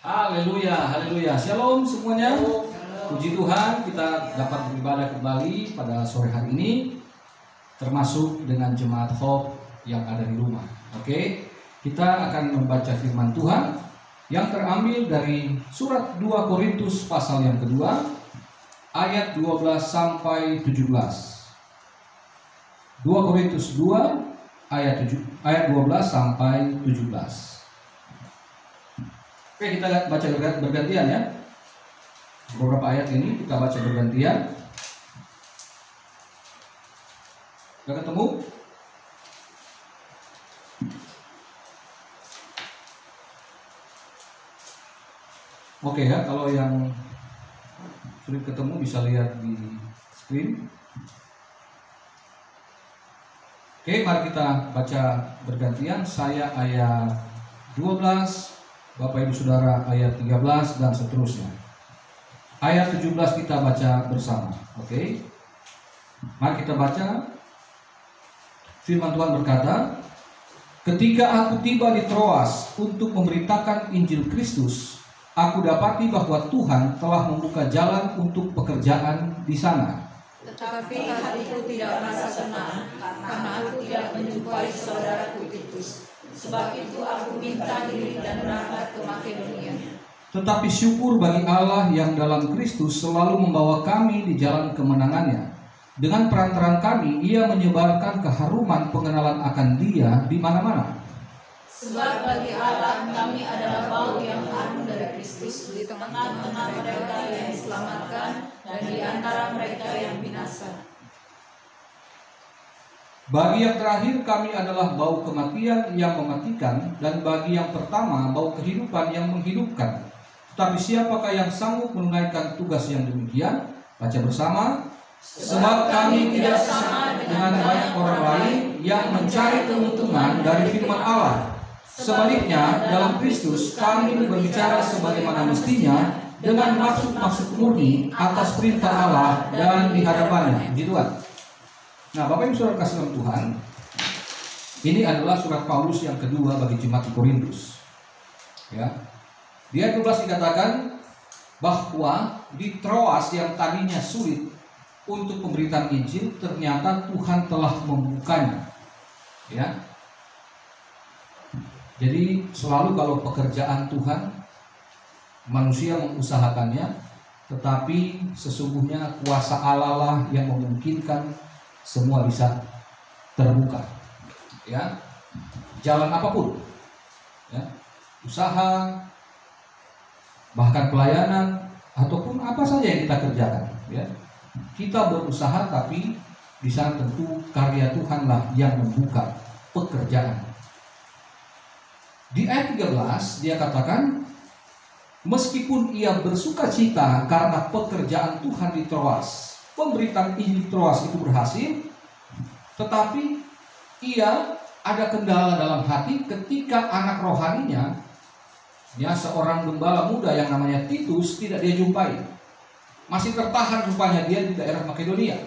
Haleluya, haleluya. Shalom semuanya. Puji Tuhan, kita dapat beribadah kembali pada sore hari ini, termasuk dengan jemaat Hope yang ada di rumah. Oke, kita akan membaca firman Tuhan yang terambil dari surat 2 Korintus pasal yang kedua, ayat 12 sampai 17. 2 Korintus 2 ayat 12 sampai 17. Oke, kita baca bergantian ya. Beberapa ayat ini kita baca bergantian. Sudah ketemu? Oke ya, kalau yang sulit ketemu bisa lihat di screen. Oke, mari kita baca bergantian. Saya ayat 12, Bapak Ibu Saudara ayat 13 dan seterusnya. Ayat 17 kita baca bersama. Oke. Mari kita baca. Firman Tuhan berkata, "Ketika aku tiba di Troas untuk memberitakan Injil Kristus, aku dapati bahwa Tuhan telah membuka jalan untuk pekerjaan di sana. Tetapi hatiku tidak merasa tenang karena aku tidak menjumpai saudaraku Titus. Sebab itu aku minta diri dan berangkat ke Makedonia. Tetapi syukur bagi Allah yang dalam Kristus selalu membawa kami di jalan kemenangannya. Dengan perantaraan kami, Ia menyebarkan keharuman pengenalan akan Dia di mana-mana. Sebab bagi Allah kami adalah bau yang harum dari Kristus di tengah-tengah mereka yang diselamatkan dan di antara mereka yang binasa. Bagi yang terakhir kami adalah bau kematian yang mematikan, dan bagi yang pertama bau kehidupan yang menghidupkan. Tetapi siapakah yang sanggup menunaikan tugas yang demikian? Baca bersama. Sebab kami tidak sama dengan banyak orang lain yang mencari keuntungan dari firman Allah. Sebaliknya, dalam Kristus kami berbicara sebagaimana mestinya dengan maksud-maksud murni atas perintah Allah dan di hadapannya. Puji Tuhan. Nah, Bapak Ibu Saudara kasih dalam Tuhan, ini adalah surat Paulus yang kedua bagi jemaat di Korintus. Ya. Di ayat 12 dikatakan bahwa di Troas yang tadinya sulit untuk pemberitaan Injil, ternyata Tuhan telah membukanya. Ya. Jadi selalu kalau pekerjaan Tuhan, manusia mengusahakannya, tetapi sesungguhnya kuasa Allah lah yang memungkinkan semua bisa terbuka. Ya, jalan apapun, ya, usaha, bahkan pelayanan ataupun apa saja yang kita kerjakan, ya, kita berusaha, tapi di sana tentu karya Tuhanlah yang membuka pekerjaan. Di ayat 13 dia katakan, meskipun ia bersuka cita karena pekerjaan Tuhan di Troas, pemberitaan Injil Troas itu berhasil, tetapi ia ada kendala dalam hati ketika anak rohaninya, ya, seorang gembala muda yang namanya Titus, tidak dia jumpai. Masih tertahan rupanya dia di daerah Makedonia.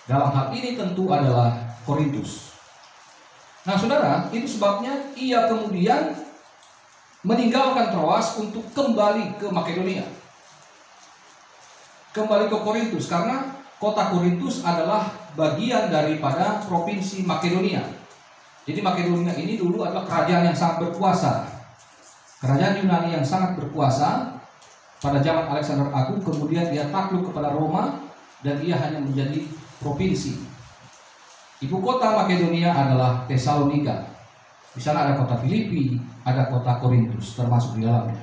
Dalam hal ini tentu adalah Korintus. Nah saudara, itu sebabnya ia kemudian meninggalkan Troas untuk kembali ke Makedonia, kembali ke Korintus, karena kota Korintus adalah bagian daripada provinsi Makedonia. Jadi Makedonia ini dulu adalah kerajaan yang sangat berkuasa, kerajaan Yunani yang sangat berkuasa pada zaman Alexander Agung. Kemudian dia takluk kepada Roma dan ia hanya menjadi provinsi. Ibu kota Makedonia adalah Tesalonika. Di sana ada kota Filipi, ada kota Korintus termasuk di dalamnya.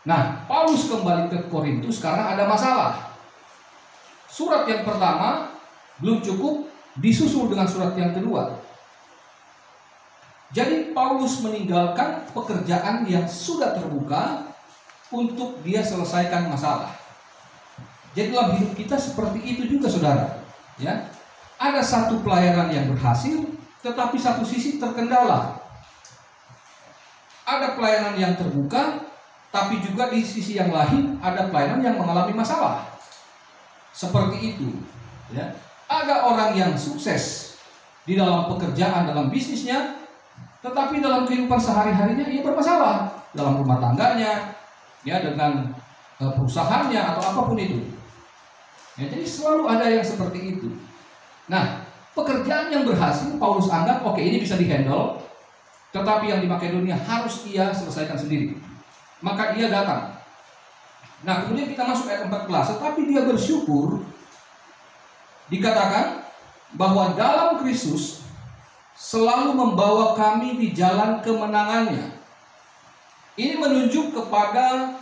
Nah, Paulus kembali ke Korintus karena ada masalah. Surat yang pertama belum cukup, disusul dengan surat yang kedua. Jadi Paulus meninggalkan pekerjaan yang sudah terbuka untuk dia selesaikan masalah. Jadi dalam hidup kita seperti itu juga saudara. Ya, ada satu pelayanan yang berhasil, tetapi satu sisi terkendala. Ada pelayanan yang terbuka, tapi juga di sisi yang lain ada pelayanan yang mengalami masalah. Seperti itu, ya. Ada orang yang sukses di dalam pekerjaan, dalam bisnisnya, tetapi dalam kehidupan sehari-harinya ia bermasalah dalam rumah tangganya, ya, dengan perusahaannya atau apapun itu. Ya, jadi selalu ada yang seperti itu. Nah, pekerjaan yang berhasil Paulus anggap oke, ini bisa dihandle, tetapi yang di Makedonia harus ia selesaikan sendiri. Maka ia datang. Nah, kemudian kita masuk ayat 14. Tetapi dia bersyukur, dikatakan bahwa dalam Kristus selalu membawa kami di jalan kemenangannya. Ini menunjuk kepada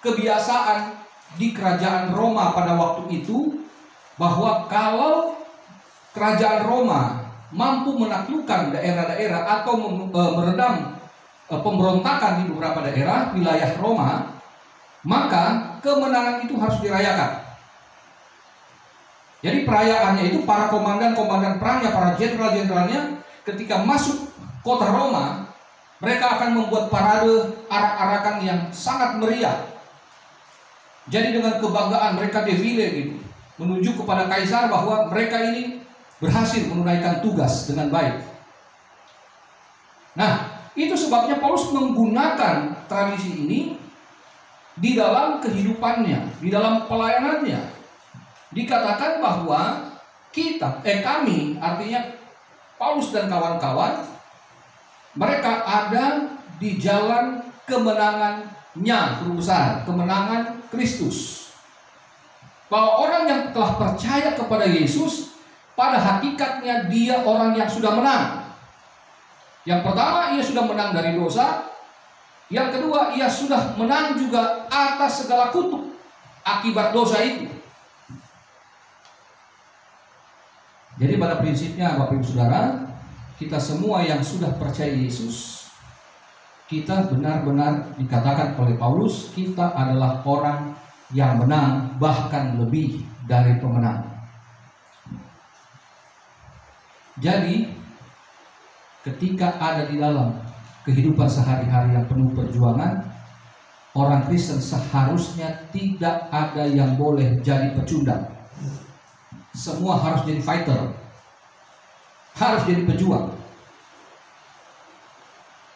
kebiasaan di kerajaan Roma pada waktu itu, bahwa kalau kerajaan Roma mampu menaklukkan daerah-daerah atau meredam pemberontakan di beberapa daerah wilayah Roma, maka kemenangan itu harus dirayakan. Jadi perayaannya itu para komandan-komandan perangnya, para jenderal-jenderalnya ketika masuk kota Roma, mereka akan membuat parade arak-arakan yang sangat meriah. Jadi dengan kebanggaan mereka defile gitu, menuju kepada kaisar bahwa mereka ini berhasil menunaikan tugas dengan baik. Nah, itu sebabnya Paulus menggunakan tradisi ini di dalam kehidupannya, di dalam pelayanannya. Dikatakan bahwa kami, artinya Paulus dan kawan-kawan, mereka ada di jalan kemenangannya, besar, kemenangan Kristus. Bahwa orang yang telah percaya kepada Yesus, pada hakikatnya dia orang yang sudah menang. Yang pertama, ia sudah menang dari dosa. Yang kedua, ia sudah menang juga atas segala kutuk akibat dosa itu. Jadi pada prinsipnya Bapak Ibu Saudara, kita semua yang sudah percaya Yesus, kita benar-benar dikatakan oleh Paulus, kita adalah orang yang menang, bahkan lebih dari pemenang. Jadi ketika ada di dalam kehidupan sehari-hari yang penuh perjuangan, orang Kristen seharusnya tidak ada yang boleh jadi pecundang. Semua harus jadi fighter, harus jadi pejuang.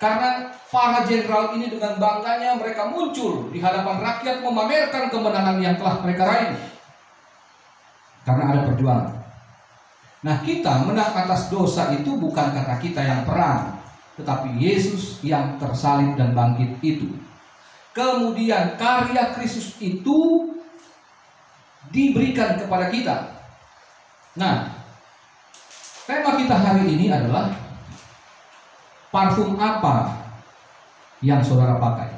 Karena para jenderal ini dengan bangganya mereka muncul di hadapan rakyat memamerkan kemenangan yang telah mereka raih. Karena ada perjuangan. Nah, kita menang atas dosa itu bukan karena kita yang perang, tetapi Yesus yang tersalib dan bangkit itu. Kemudian karya Kristus itu diberikan kepada kita. Nah, tema kita hari ini adalah parfum apa yang saudara pakai?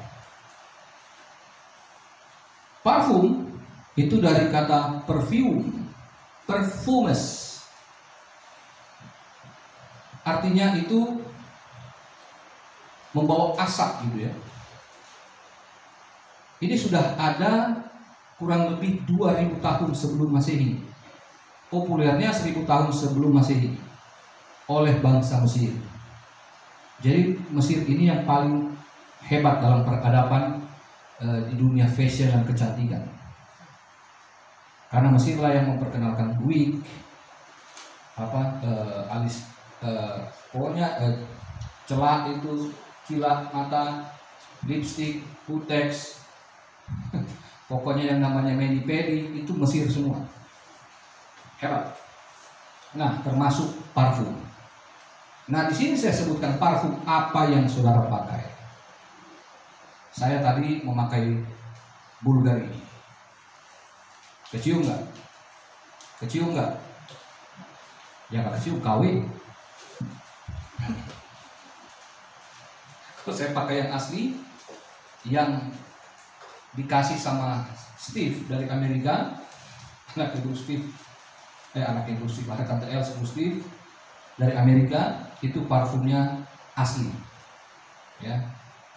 Parfum itu dari kata perfume, perfumes. Artinya itu membawa asap gitu ya. Ini sudah ada kurang lebih 2000 tahun sebelum Masehi. Populernya 1000 tahun sebelum Masehi oleh bangsa Mesir. Jadi Mesir ini yang paling hebat dalam peradaban di dunia fashion dan kecantikan. Karena Mesirlah yang memperkenalkan wig, alis, pokoknya celak itu, kilat mata, lipstick, kutex, pokoknya yang namanya mani-pedi itu Mesir semua. Hebat. Nah, termasuk parfum. Nah, di sini saya sebutkan parfum apa yang saudara pakai. Saya tadi memakai Bulgari. Kecium nggak? Kecium nggak? Ya nggak kecium, KW. Kalau saya pakai yang asli, yang dikasih sama Steve dari Amerika, anak ibu Steve, ada Tante Els Steve dari Amerika, itu parfumnya asli, ya,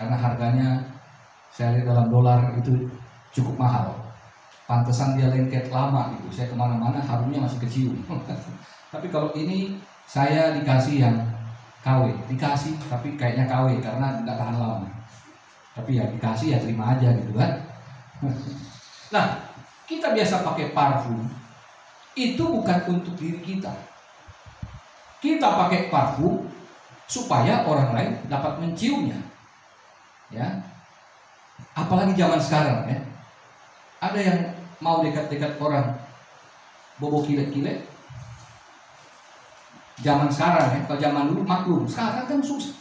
karena harganya saya lihat dalam dolar itu cukup mahal. Pantesan dia lengket lama gitu. Saya kemana-mana harumnya masih kecium. Tapi kalau ini saya dikasih yang KW, dikasih tapi kayaknya KW karena nggak tahan lama. Tapi ya dikasih ya terima aja gitu kan. Nah, kita biasa pakai parfum itu bukan untuk diri kita. Kita pakai parfum supaya orang lain dapat menciumnya. Ya. Apalagi zaman sekarang ya. Ada yang mau dekat-dekat orang bobo kilet-kilet. Zaman sekarang ya, kalau zaman dulu maklum, sekarang kan susah.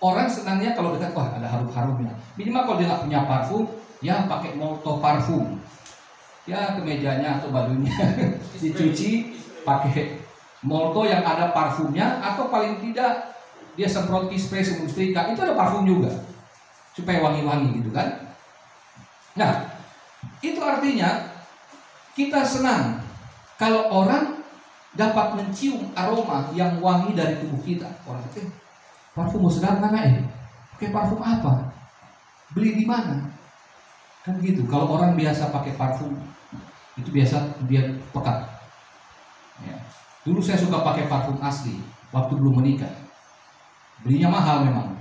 Orang senangnya kalau dekat, wah ada harum-harumnya. Minimal kalau dia nggak punya parfum, ya pakai molto parfum. Ya kemejanya atau bajunya dicuci pakai molto yang ada parfumnya, atau paling tidak dia semprot spray sebelum setrika, itu ada parfum juga supaya wangi-wangi gitu kan. Nah itu artinya kita senang kalau orang dapat mencium aroma yang wangi dari tubuh kita. Orang parfum sedang mana ini? Pakai parfum apa? Beli di mana? Kan gitu. Kalau orang biasa pakai parfum, itu biasa dia pekat. Ya. Dulu saya suka pakai parfum asli waktu belum menikah. Belinya mahal memang,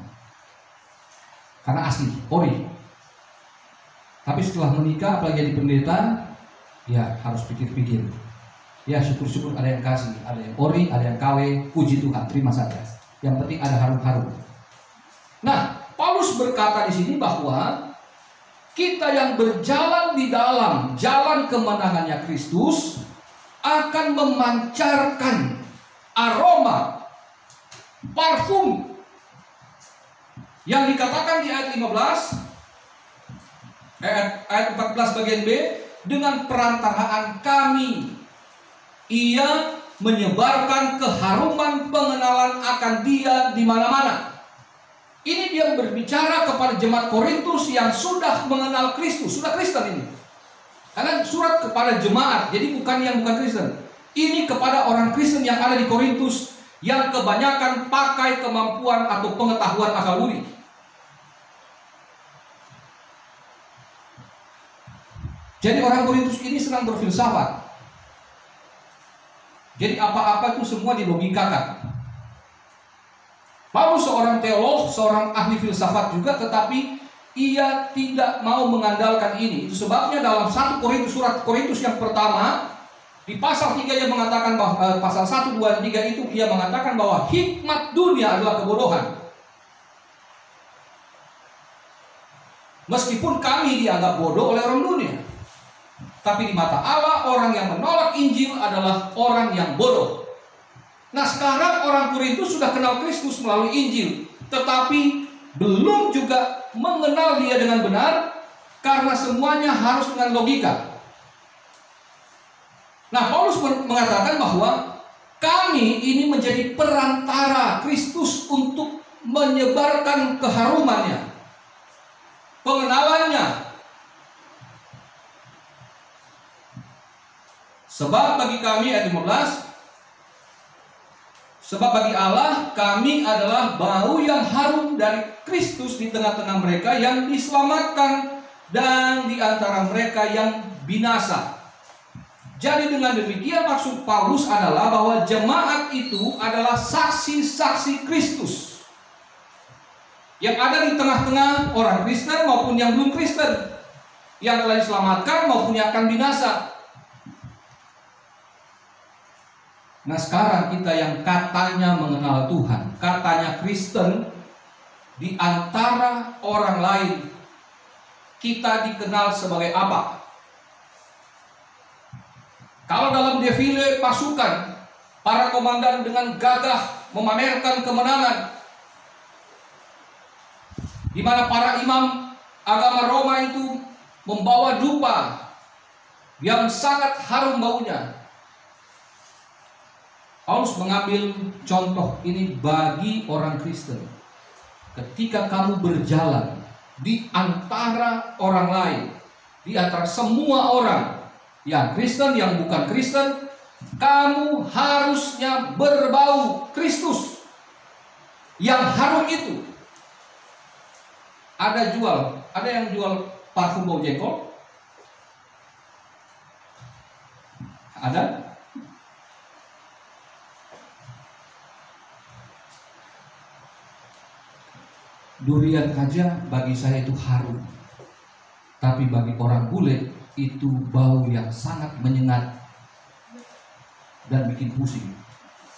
karena asli, ori. Tapi setelah menikah, apalagi jadi pendeta, ya harus pikir-pikir. Ya syukur-syukur ada yang kasih, ada yang ori, ada yang KW. Puji Tuhan, terima saja. Yang penting ada harum-harum. Nah, Paulus berkata di sini bahwa kita yang berjalan di dalam jalan kemenangannya Kristus akan memancarkan aroma parfum yang dikatakan di ayat 15, ayat 14 bagian B, dengan perantaraan kami ia menyebarkan keharuman pengenalan akan Dia di mana-mana. Ini dia berbicara kepada jemaat Korintus yang sudah mengenal Kristus, sudah Kristen ini. Karena surat kepada jemaat, jadi bukan yang bukan Kristen. Ini kepada orang Kristen yang ada di Korintus yang kebanyakan pakai kemampuan atau pengetahuan akal budi. Jadi orang Korintus ini senang berfilsafat. Jadi apa-apa itu semua dilogikakan. Paulus seorang teolog, seorang ahli filsafat juga, tetapi ia tidak mau mengandalkan ini. Itu sebabnya dalam 1 Korintus, surat Korintus yang pertama, di pasal 3 dia mengatakan bahwa pasal 1, 2, 3 itu ia mengatakan bahwa hikmat dunia adalah kebodohan. Meskipun kami dianggap bodoh oleh orang dunia, tapi di mata Allah orang yang menolak Injil adalah orang yang bodoh. Nah sekarang orang Korintus sudah kenal Kristus melalui Injil, tetapi belum juga mengenal Dia dengan benar, karena semuanya harus dengan logika. Nah Paulus mengatakan bahwa kami ini menjadi perantara Kristus untuk menyebarkan keharumannya, pengenalannya. Sebab bagi kami, ayat 15, sebab bagi Allah kami adalah bau yang harum dari Kristus di tengah-tengah mereka yang diselamatkan dan di antara mereka yang binasa. Jadi dengan demikian maksud Paulus adalah bahwa jemaat itu adalah saksi-saksi Kristus yang ada di tengah-tengah orang Kristen maupun yang belum Kristen, yang telah diselamatkan maupun yang akan binasa. Nah sekarang kita yang katanya mengenal Tuhan, katanya Kristen, di antara orang lain kita dikenal sebagai apa? Kalau dalam defile pasukan, para komandan dengan gagah memamerkan kemenangan, di mana para imam agama Roma itu membawa dupa yang sangat harum baunya. Paulus mengambil contoh ini bagi orang Kristen. Ketika kamu berjalan di antara orang lain, di antara semua orang, yang Kristen, yang bukan Kristen, kamu harusnya berbau Kristus. Yang harum itu. Ada yang jual parfum bau jengkol? Ada? Durian aja bagi saya itu harum, tapi bagi orang bule itu bau yang sangat menyengat dan bikin pusing.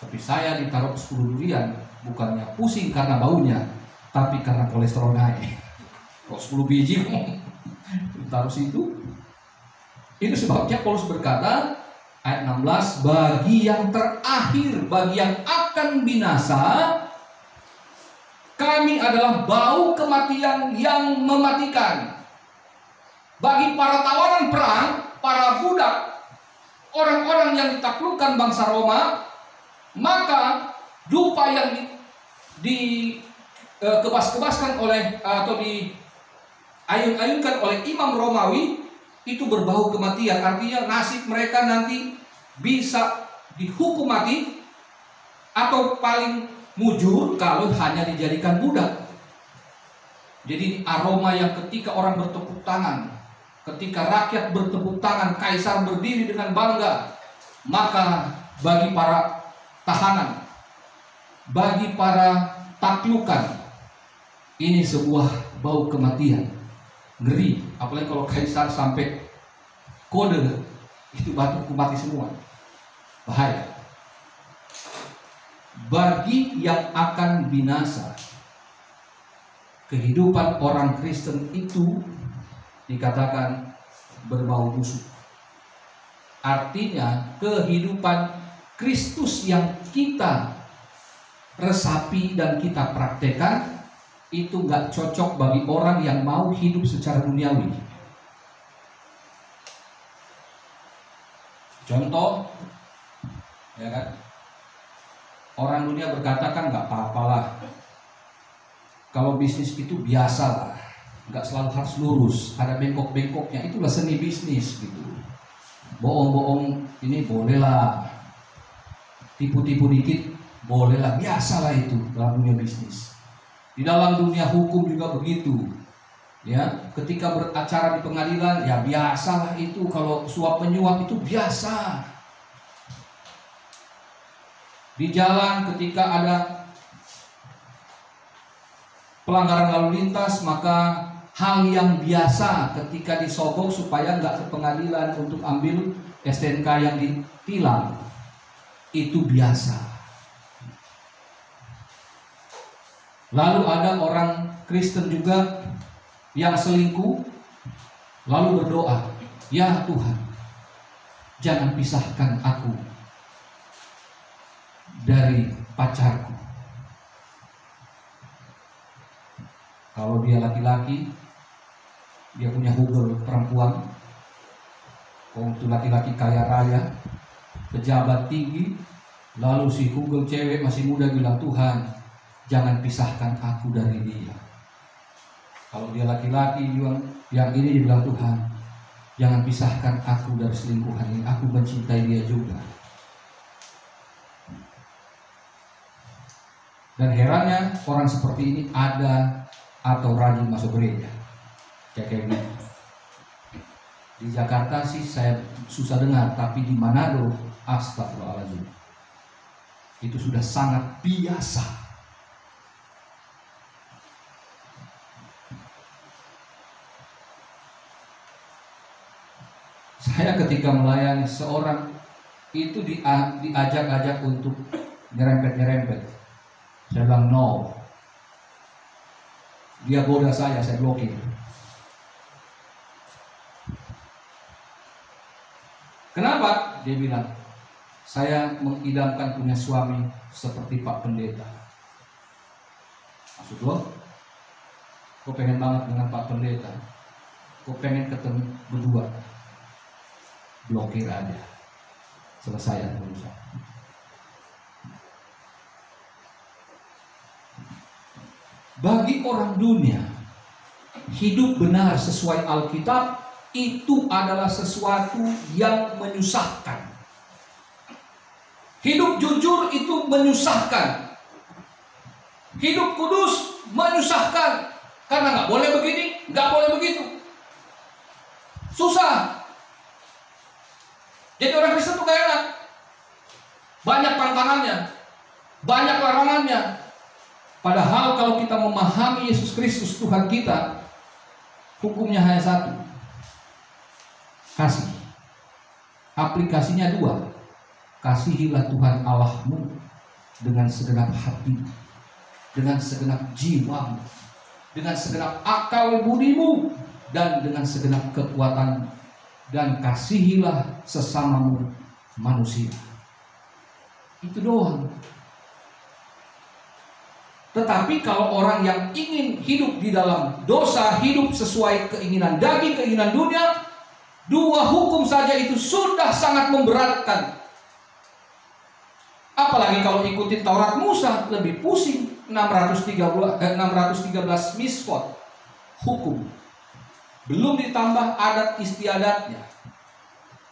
Tapi saya ditaruh 10 durian, bukannya pusing karena baunya, tapi karena kolesterol naik. Kalau 10 biji taruh situ. Itu sebabnya Paulus berkata ayat 16, bagi yang terakhir, bagi yang akan binasa, kami adalah bau kematian yang mematikan. Bagi para tawanan perang, para budak, orang-orang yang ditaklukkan bangsa Roma, maka dupa yang dikebas-kebaskan oleh atau diayun-ayunkan oleh imam Romawi itu berbau kematian. Artinya nasib mereka nanti bisa dihukum mati atau paling mujur kalau hanya dijadikan budak. Jadi aroma yang ketika orang bertepuk tangan, ketika rakyat bertepuk tangan, kaisar berdiri dengan bangga, maka bagi para tahanan, bagi para taklukan, ini sebuah bau kematian. Ngeri, apalagi kalau kaisar sampai kode, itu batukku mati semua. Bahaya. Bagi yang akan binasa, kehidupan orang Kristen itu dikatakan berbau busuk. Artinya kehidupan Kristus yang kita resapi dan kita praktekkan itu nggak cocok bagi orang yang mau hidup secara duniawi. Contoh, ya kan? Orang dunia berkata kan nggak apa-apalah. Kalau bisnis itu biasa lah, nggak selalu harus lurus, ada bengkok-bengkoknya. Itulah seni bisnis gitu. Bohong-bohong ini bolehlah, tipu-tipu dikit bolehlah, biasalah itu dalam dunia bisnis. Di dalam dunia hukum juga begitu. Ya, ketika beracara di pengadilan, ya biasalah itu. Kalau suap penyuap itu biasa. Di jalan ketika ada pelanggaran lalu lintas, maka hal yang biasa ketika disogok supaya nggak ke pengadilan untuk ambil STNK yang ditilang, itu biasa. Lalu ada orang Kristen juga yang selingkuh, lalu berdoa, ya Tuhan, jangan pisahkan aku dari pacarku. Kalau dia laki-laki, dia punya hubungan perempuan. Kalau itu laki-laki kaya raya, pejabat tinggi, lalu si hubungan cewek masih muda bilang, Tuhan, jangan pisahkan aku dari dia. Kalau dia laki-laki yang ini dibilang, Tuhan, jangan pisahkan aku dari selingkuhan ini. Aku mencintai dia juga. Dan herannya orang seperti ini ada atau rajin masuk gereja. Kayak gitu. Di Jakarta sih saya susah dengar, tapi di Manado, astagfirullahaladzim, itu sudah sangat biasa. Saya ketika melayani seorang itu diajak-ajak untuk nyerempet. Saya bilang no. Dia goda saya blokir. Kenapa? Dia bilang, saya mengidamkan punya suami seperti Pak Pendeta. Maksud lo? Kok pengen banget dengan Pak Pendeta? Kok pengen ketemu berdua? Blokir aja, selesai urusan. Bagi orang dunia, hidup benar sesuai Alkitab itu adalah sesuatu yang menyusahkan. Hidup jujur itu menyusahkan. Hidup kudus menyusahkan. Karena nggak boleh begini, nggak boleh begitu. Susah. Jadi orang Kristen itu kayak enak. Banyak tantangannya, banyak larangannya. Padahal kalau kita memahami Yesus Kristus Tuhan kita, hukumnya hanya satu. Kasih. Aplikasinya dua. Kasihilah Tuhan Allahmu dengan segenap hati, dengan segenap jiwamu, dengan segenap akal budimu, dan dengan segenap kekuatan, dan kasihilah sesamamu manusia. Itu doang. Tetapi kalau orang yang ingin hidup di dalam dosa, hidup sesuai keinginan daging, keinginan dunia, dua hukum saja itu sudah sangat memberatkan. Apalagi kalau ikutin Taurat Musa, lebih pusing. 613 misfot hukum. Belum ditambah adat istiadatnya.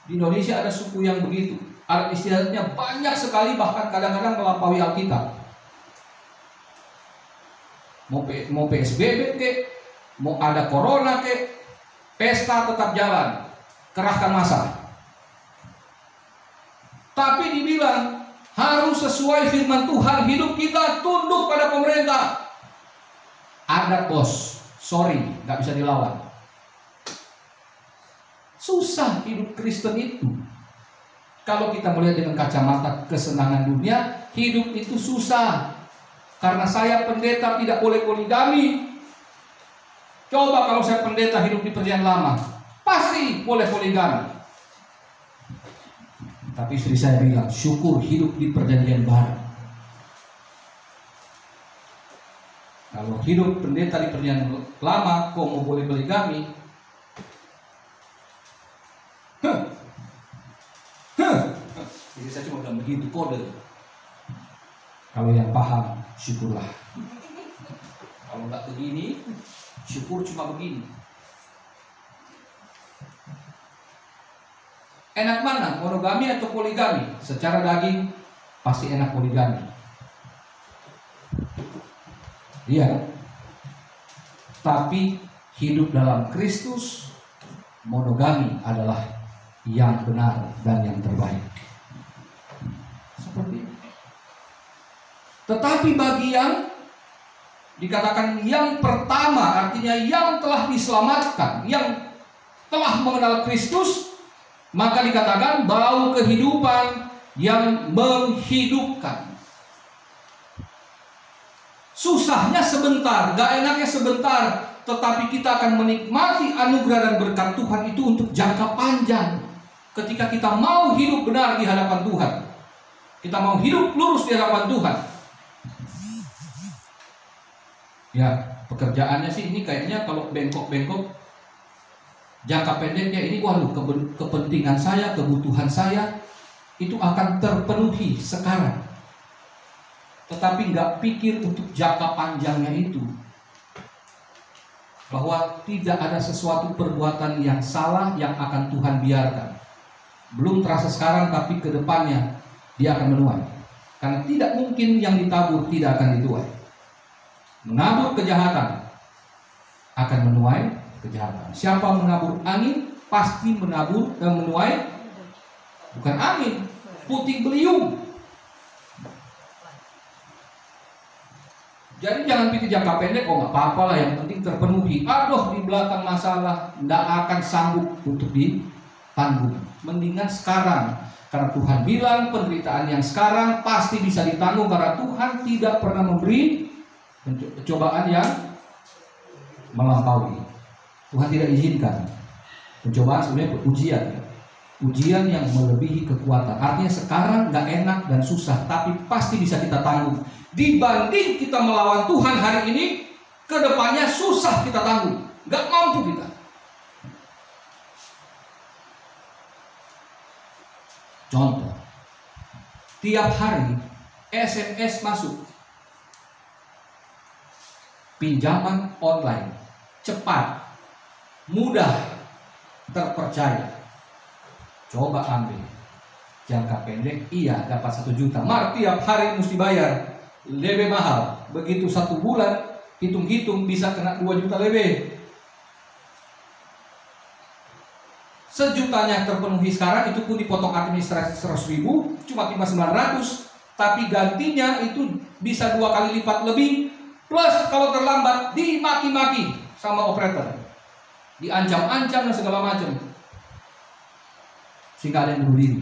Di Indonesia ada suku yang begitu. Adat istiadatnya banyak sekali, bahkan kadang-kadang melampaui Alkitab. Mau PSBB kek, mau ada corona kek, pesta tetap jalan, kerahkan massa. Tapi dibilang harus sesuai firman Tuhan, hidup kita tunduk pada pemerintah. Adat bos, sorry, nggak bisa dilawan. Susah hidup Kristen itu. Kalau kita melihat dengan kacamata kesenangan dunia, hidup itu susah. Karena saya pendeta tidak boleh poligami. Coba kalau saya pendeta hidup di perjanjian lama, pasti boleh poligami. Tapi istri saya bilang, syukur hidup di perjanjian baru. Kalau hidup pendeta di perjanjian lama, kok mau boleh poligami? Jadi saya cuma bilang begitu, kode. Kalau yang paham, syukurlah. Kalau nggak begini, syukur cuma begini. Enak mana, monogami atau poligami? Secara daging pasti enak poligami. Iya. Tapi hidup dalam Kristus, monogami adalah yang benar dan yang terbaik. Seperti itu. Tetapi bagi yang dikatakan yang pertama, artinya yang telah diselamatkan, yang telah mengenal Kristus, maka dikatakan bau kehidupan yang menghidupkan. Susahnya sebentar, gak enaknya sebentar, tetapi kita akan menikmati anugerah dan berkat Tuhan itu untuk jangka panjang. Ketika kita mau hidup benar di hadapan Tuhan, kita mau hidup lurus di hadapan Tuhan. Ya, pekerjaannya sih ini kayaknya kalau bengkok-bengkok, jangka pendeknya ini, waduh, kepentingan saya, kebutuhan saya itu akan terpenuhi sekarang. Tetapi nggak pikir untuk jangka panjangnya itu, bahwa tidak ada sesuatu perbuatan yang salah yang akan Tuhan biarkan. Belum terasa sekarang, tapi ke depannya dia akan menuai. Karena tidak mungkin yang ditabur tidak akan dituai. Menabur kejahatan akan menuai kejahatan. Siapa menabur angin pasti menabur dan menuai bukan angin, puting beliung. Jadi jangan pikir jangka pendek, oh nggak apa-apa lah, yang penting terpenuhi. Aduh, di belakang masalah nggak akan sanggup untuk ditanggung. Mendingan sekarang, karena Tuhan bilang penderitaan yang sekarang pasti bisa ditanggung, karena Tuhan tidak pernah memberi pencobaan yang melampaui. Tuhan tidak izinkan. Pencobaan sebenarnya ujian, ujian yang melebihi kekuatan. Artinya sekarang nggak enak dan susah, tapi pasti bisa kita tanggung. Dibanding kita melawan Tuhan hari ini, kedepannya susah kita tanggung, nggak mampu kita. Contoh, tiap hari SMS masuk, pinjaman online, cepat, mudah, terpercaya. Coba ambil. Jangka pendek, iya dapat 1 juta. Mar tiap hari mesti bayar, lebih mahal. Begitu 1 bulan, hitung-hitung bisa kena 2 juta lebih. 1 jutanya terpenuhi sekarang, itu pun dipotong administrasi 100.000, cuma 5.900. Tapi gantinya itu bisa 2 kali lipat lebih. Plus kalau terlambat dimaki-maki sama operator, diancam-ancam dan segala macam, sehingga ada yang bunuh diri.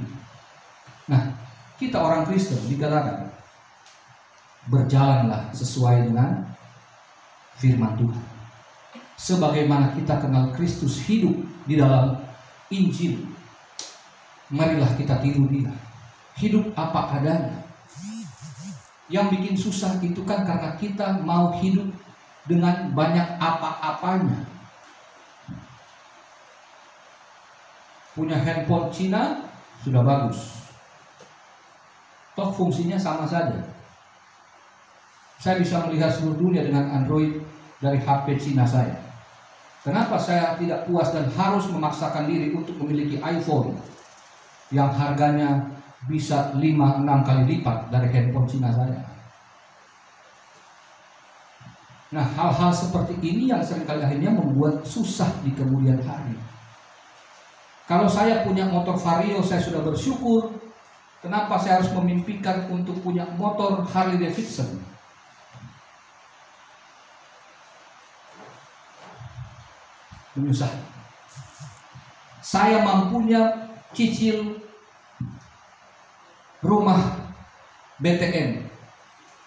Nah, kita orang Kristen dikatakan berjalanlah sesuai dengan firman Tuhan. Sebagaimana kita kenal Kristus hidup di dalam Injil, marilah kita tiru Dia. Hidup apa adanya. Yang bikin susah itu kan karena kita mau hidup dengan banyak apa-apanya. Punya handphone Cina sudah bagus, toh fungsinya sama saja. Saya bisa melihat seluruh dunia dengan Android dari HP Cina saya. Kenapa saya tidak puas dan harus memaksakan diri untuk memiliki iPhone yang harganya bisa 5-6 kali lipat dari handphone Cina saya? Nah, hal-hal seperti ini yang seringkali akhirnya membuat susah di kemudian hari. Kalau saya punya motor Vario, saya sudah bersyukur. Kenapa saya harus memimpikan untuk punya motor Harley Davidson? Menyusah. Saya mampunya cicil rumah BTN.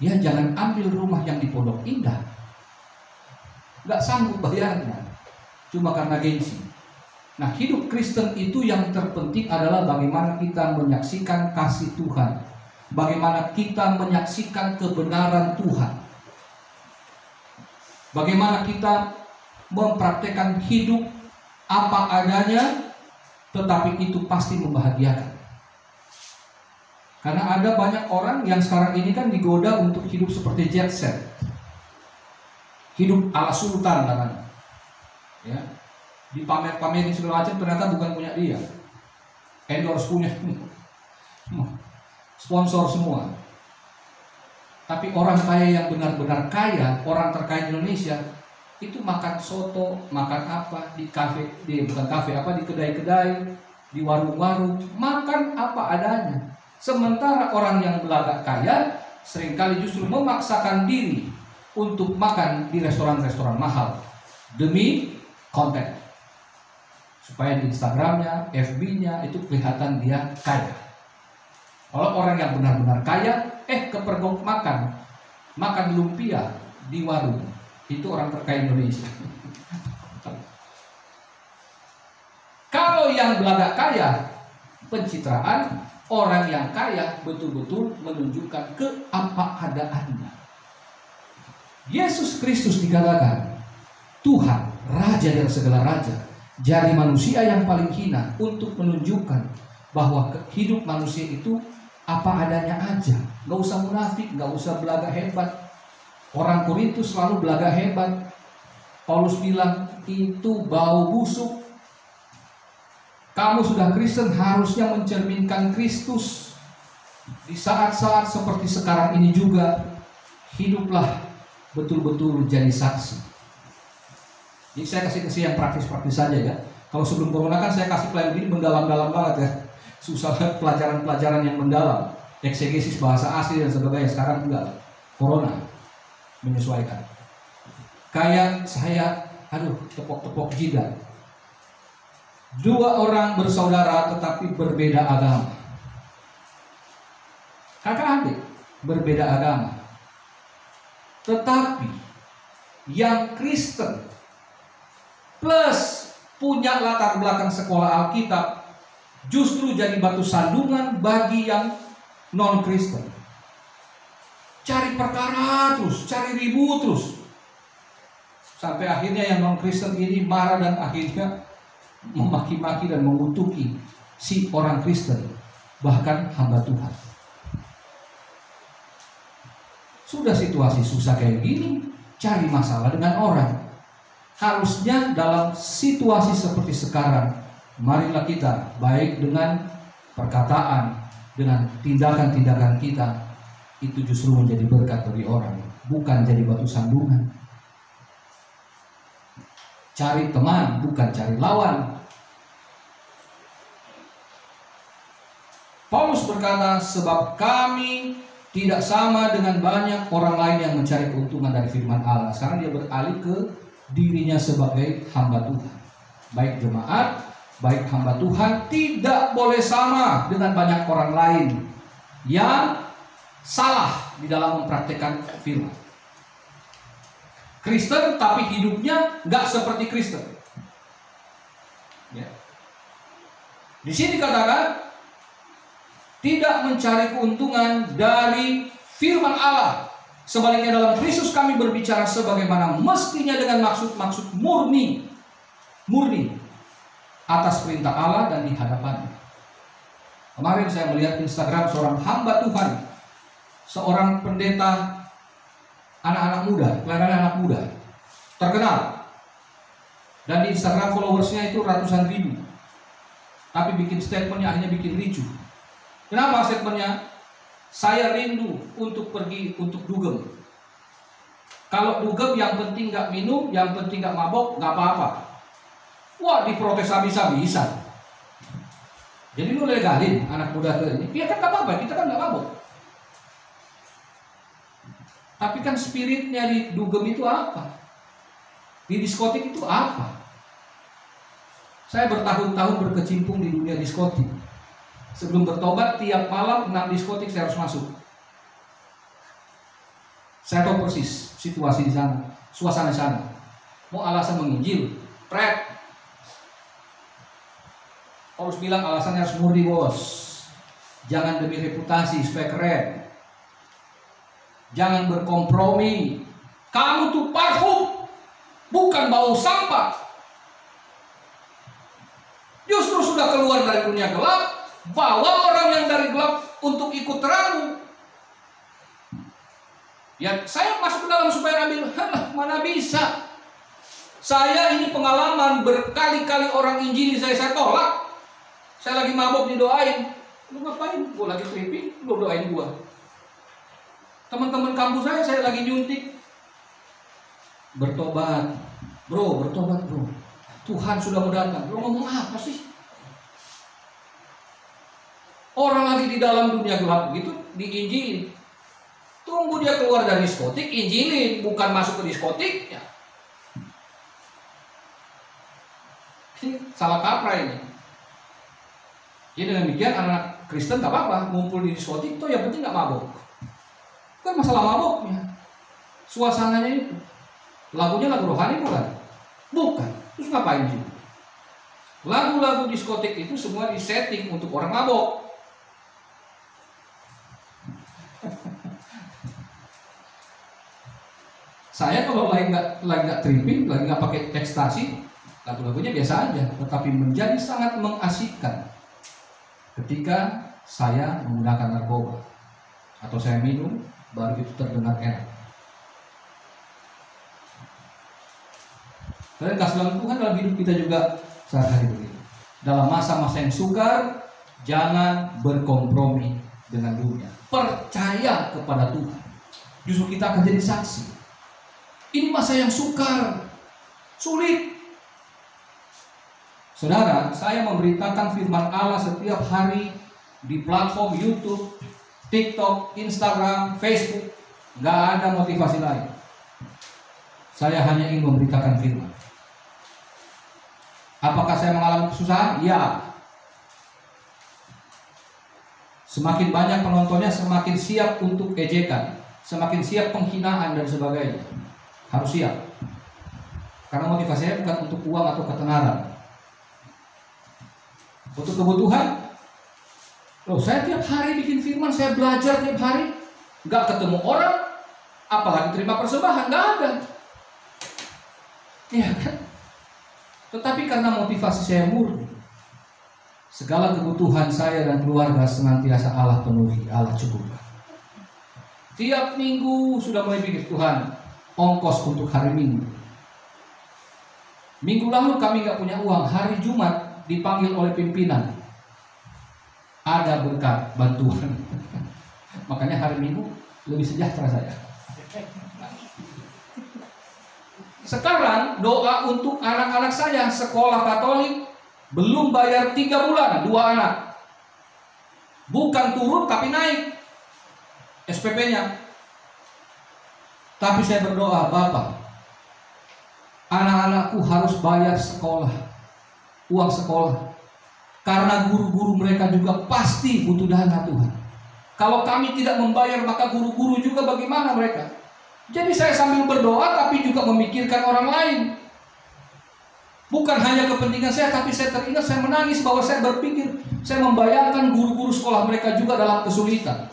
Ya, jangan ambil rumah yang di Pondok Indah. Gak sanggup bayarnya, cuma karena gengsi. Nah, hidup Kristen itu yang terpenting adalah bagaimana kita menyaksikan kasih Tuhan, bagaimana kita menyaksikan kebenaran Tuhan, bagaimana kita mempraktekkan hidup apa adanya, tetapi itu pasti membahagiakan. Karena ada banyak orang yang sekarang ini kan digoda untuk hidup seperti jet set, hidup ala sultan katanya, ya, dipamer-pamerin segala macam, ternyata bukan punya dia, endorse punya, sponsor semua. Tapi orang kaya yang benar-benar kaya, orang terkaya di Indonesia, itu makan soto, makan apa di kafe, di bukan kafe apa, di kedai-kedai, di warung-warung, makan apa adanya. Sementara orang yang belagak kaya seringkali justru memaksakan diri untuk makan di restoran-restoran mahal demi konten, supaya di Instagramnya, FB-nya itu kelihatan dia kaya. Kalau orang yang benar-benar kaya, kepergok makan lumpia di warung, itu orang terkaya Indonesia. Kalau yang belagak kaya, pencitraan, orang yang kaya betul-betul menunjukkan keapa-adaannya. Yesus Kristus dikatakan Tuhan, Raja dari segala raja, jadi manusia yang paling hina untuk menunjukkan bahwa hidup manusia itu apa adanya aja. Gak usah munafik, gak usah belagak hebat. Orang Korintus selalu belagak hebat. Paulus bilang itu bau busuk. Kamu sudah Kristen harusnya mencerminkan Kristus. Di saat-saat seperti sekarang ini juga, hiduplah betul-betul jadi saksi. Jadi saya kasih yang praktis-praktis saja ya. Kalau sebelum corona kan saya kasih plan ini mendalam-dalam banget ya. Susah pelajaran-pelajaran yang mendalam, eksegesis bahasa asli dan sebagainya. Sekarang enggak, corona menyesuaikan. Kayak saya, tepok-tepok jidat. 2 orang bersaudara tetapi berbeda agama. Kakak adik berbeda agama. Tetapi yang Kristen plus punya latar belakang sekolah Alkitab justru jadi batu sandungan bagi yang non-Kristen. Cari perkara terus, cari ribut terus. Sampai akhirnya yang non-Kristen ini marah dan akhirnya memaki-maki dan mengutuki si orang Kristen, bahkan hamba Tuhan. Sudah situasi susah kayak gini, cari masalah dengan orang. Harusnya dalam situasi seperti sekarang, marilah kita baik dengan perkataan, dengan tindakan-tindakan kita, itu justru menjadi berkat bagi orang, bukan jadi batu sandungan. Cari teman, bukan cari lawan. Paulus berkata, sebab kami tidak sama dengan banyak orang lain yang mencari keuntungan dari firman Allah. Sekarang dia beralih ke dirinya sebagai hamba Tuhan. Baik jemaat, baik hamba Tuhan tidak boleh sama dengan banyak orang lain yang salah di dalam mempraktekkan firman. Kristen tapi hidupnya nggak seperti Kristen. Ya. Di sini dikatakan tidak mencari keuntungan dari firman Allah. Sebaliknya dalam Kristus kami berbicara sebagaimana mestinya dengan maksud-maksud murni atas perintah Allah dan di hadapannya. Kemarin saya melihat Instagram seorang hamba Tuhan, seorang pendeta anak-anak muda, pelayanan anak muda, terkenal. Dan di Instagram followersnya itu ratusan ribu. Tapi bikin statementnya akhirnya bikin ricuh. Kenapa statementnya? Saya rindu untuk pergi untuk dugem. Kalau dugem yang penting nggak minum, yang penting nggak mabok, nggak apa-apa. Wah, diprotes habis-habisan. Jadi lu legalin anak muda ke ini, ya kan nggak apa-apa, kita kan nggak mabok. Tapi kan spiritnya di dugem itu apa? Di diskotik itu apa? Saya bertahun-tahun berkecimpung di dunia diskotik. Sebelum bertobat, tiap malam 6 diskotik saya harus masuk. Saya tahu persis situasi di sana, suasana di sana. Mau alasan menginjil, pret. Harus bilang alasannya harus murni, bos. Jangan demi reputasi supaya keren. Jangan berkompromi. Kamu tuh parfum, bukan bau sampah. Justru sudah keluar dari dunia gelap, bawa orang yang dari gelap untuk ikut terang. Ya, saya masuk ke dalam supaya ambil, mana bisa. Saya ini pengalaman berkali-kali orang injili saya tolak. Saya lagi mabok didoain. Lu ngapain? Gua lagi tripping, lu doain gua. Teman-teman kampus saya lagi nyuntik. Bertobat. Bro, bertobat bro. Tuhan sudah mau datang. Bro ngomong apa sih? Orang lagi di dalam dunia gelap begitu, diinjilin. Tunggu dia keluar dari diskotik, injilin. Bukan masuk ke diskotik. Ya. Ini salah kaprah ini. Jadi dengan demikian anak Kristen gak apa-apa. Ngumpul di diskotik, itu yang penting gak mabok. Bukan masalah maboknya. Suasananya itu. Lagunya lagu rohani bukan? Bukan. Terus ngapain sih? Lagu-lagu diskotik itu semua disetting untuk orang mabok. Saya kalau lagi nggak tripping, lagi nggak pakai ekstasi, lagu-lagunya biasa aja, tetapi menjadi sangat mengasihkan ketika saya menggunakan narkoba atau saya minum, baru itu terdengar enak. Dan kasih dalam Tuhan dalam hidup kita juga saat hari begini. Dalam masa-masa yang sukar, jangan berkompromi dengan dunia. Percaya kepada Tuhan. Justru kita akan jadi saksi. Ini masa yang sukar, sulit. Saudara, saya memberitakan firman Allah setiap hari di platform YouTube, TikTok, Instagram, Facebook. Gak ada motivasi lain. Saya hanya ingin memberitakan firman. Apakah saya mengalami kesusahan? Ya. Semakin banyak penontonnya, semakin siap untuk ejekan, semakin siap penghinaan dan sebagainya. Harus siap. Karena motivasinya bukan untuk uang atau ketenaran. Untuk kebutuhan. Loh, saya tiap hari bikin firman, saya belajar tiap hari. Gak ketemu orang, apalagi terima persembahan, gak ada. Iya kan? Tetapi karena motivasi saya murni, segala kebutuhan saya dan keluarga senantiasa Allah penuhi, Allah cukupkan. Tiap minggu sudah mulai pikir, Tuhan, ongkos untuk hari Minggu. Minggu lalu kami gak punya uang. Hari Jumat dipanggil oleh pimpinan. Ada berkat bantuan. Makanya hari Minggu lebih sejahtera saya. Sekarang doa untuk anak-anak saya sekolah Katolik belum bayar 3 bulan, 2 anak. Bukan turun tapi naik SPP-nya. Tapi saya berdoa, Bapak, anak-anakku harus bayar sekolah, uang sekolah. Karena guru-guru mereka juga pasti butuh dana Tuhan. Kalau kami tidak membayar, maka guru-guru juga bagaimana mereka? Jadi saya sambil berdoa tapi juga memikirkan orang lain. Bukan hanya kepentingan saya, tapi saya teringat, saya menangis bahwa saya berpikir, saya membayangkan guru-guru sekolah mereka juga dalam kesulitan.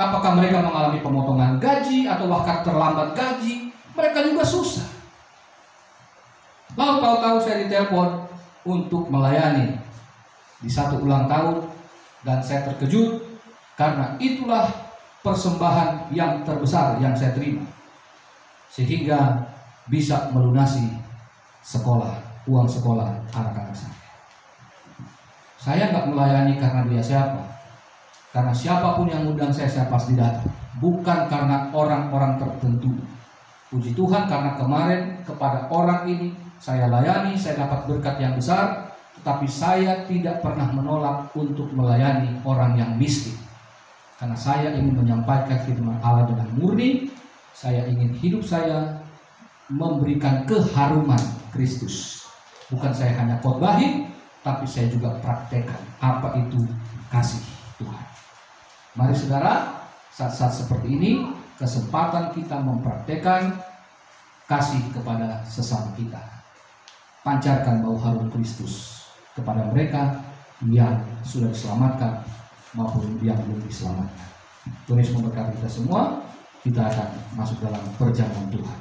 Apakah mereka mengalami pemotongan gaji atau bahkan terlambat gaji? Mereka juga susah. Lalu tahu-tahu saya ditelepon untuk melayani di satu ulang tahun, dan saya terkejut karena itulah persembahan yang terbesar yang saya terima, sehingga bisa melunasi uang sekolah anak-anak saya. Saya nggak melayani karena dia siapa, karena siapapun yang undang saya pasti datang, bukan karena orang-orang tertentu. Puji Tuhan, karena kemarin kepada orang ini saya layani, saya dapat berkat yang besar, tetapi saya tidak pernah menolak untuk melayani orang yang miskin. Karena saya ingin menyampaikan firman Allah dengan murni, saya ingin hidup saya memberikan keharuman Kristus. Bukan saya hanya khotbahin, tapi saya juga praktekkan apa itu kasih Tuhan. Mari saudara, saat-saat seperti ini, kesempatan kita mempraktekkan kasih kepada sesama kita. Pancarkan bau harum Kristus kepada mereka yang sudah diselamatkan maupun yang belum diselamatkan. Tuhan Yesus memberkati kita semua. Kita akan masuk dalam perjalanan Tuhan.